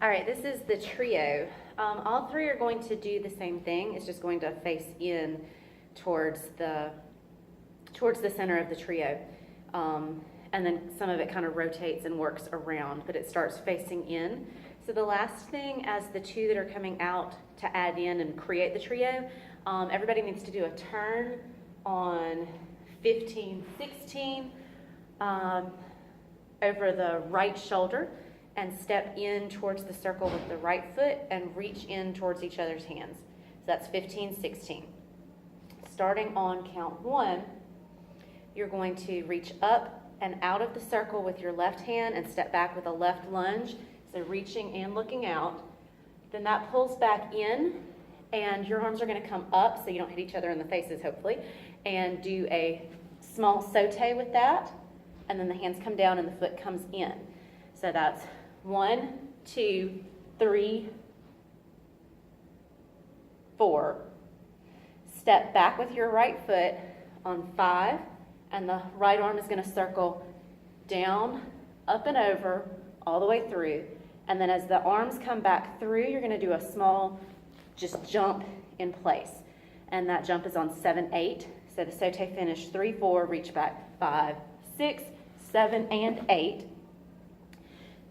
All right, this is the trio. All three are going to do the same thing. It's just going to face in towards the center of the trio. And then some of it kind of rotates and works around, but it starts facing in. So the last thing, as the two that are coming out to add in and create the trio, everybody needs to do a turn on 15, 16 over the right shoulder and step in towards the circle with the right foot and reach in towards each other's hands. So that's 15, 16. Starting on count 1, you're going to reach up and out of the circle with your left hand and step back with a left lunge. So reaching and looking out. Then that pulls back in and your arms are going to come up so you don't hit each other in the faces, hopefully, and do a small saute with that. And then the hands come down and the foot comes in. So that's 1, 2, 3, 4. Step back with your right foot on 5, and the right arm is going to circle down, up and over, all the way through. And then as the arms come back through, you're going to do a small just jump in place. And that jump is on 7, 8. So the saute finish 3, 4, reach back 5, 6, 7, and 8.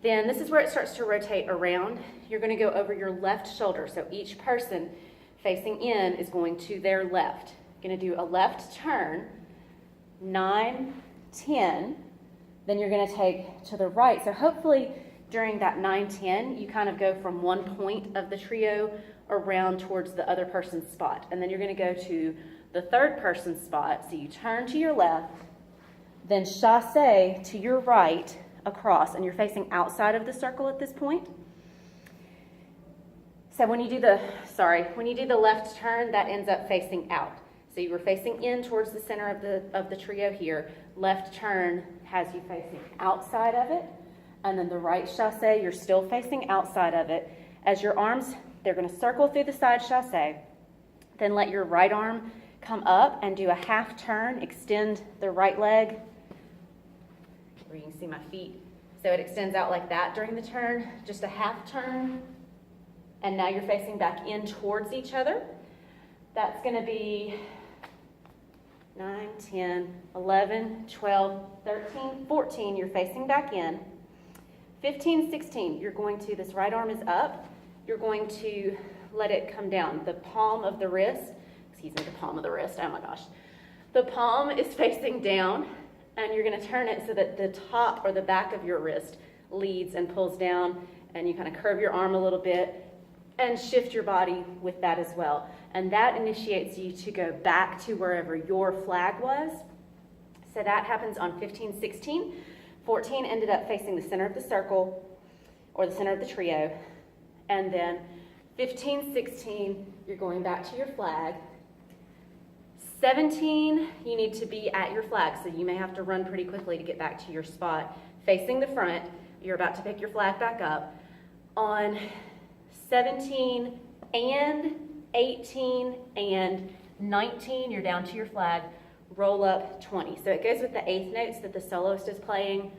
Then this is where it starts to rotate around. You're going to go over your left shoulder. So each person facing in is going to their left. You're going to do a left turn, 9, 10. Then you're going to take to the right. So hopefully during that 9, 10, you kind of go from one point of the trio around towards the other person's spot. And then you're going to go to the third person's spot. So you turn to your left, then chassé to your right across, and you're facing outside of the circle at this point. So when you do the left turn, that ends up facing out. So you were facing in towards the center of the trio here. Left turn has you facing outside of it, and then the right chassé, you're still facing outside of it. As your arms, they're going to circle through the side chassé, then let your right arm come up and do a half turn, extend the right leg, where you can see my feet. So it extends out like that during the turn, just a half turn, and now you're facing back in towards each other. That's going to be 9, 10, 11, 12, 13, 14, you're facing back in. 15, 16, you're going to, this right arm is up, you're going to let it come down. The palm of the wrist, oh my gosh. The palm is facing down, and you're going to turn it so that the top or the back of your wrist leads and pulls down, and you kind of curve your arm a little bit and shift your body with that as well. And that initiates you to go back to wherever your flag was. So that happens on 15, 16. 14 ended up facing the center of the circle or the center of the trio. And then 15, 16, you're going back to your flag. 17, you need to be at your flag, so you may have to run pretty quickly to get back to your spot. Facing the front, you're about to pick your flag back up. On 17 and 18 and 19, you're down to your flag. Roll up 20. So it goes with the eighth notes that the soloist is playing.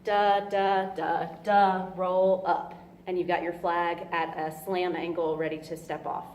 Da, da, da, da, roll up. And you've got your flag at a slam angle ready to step off.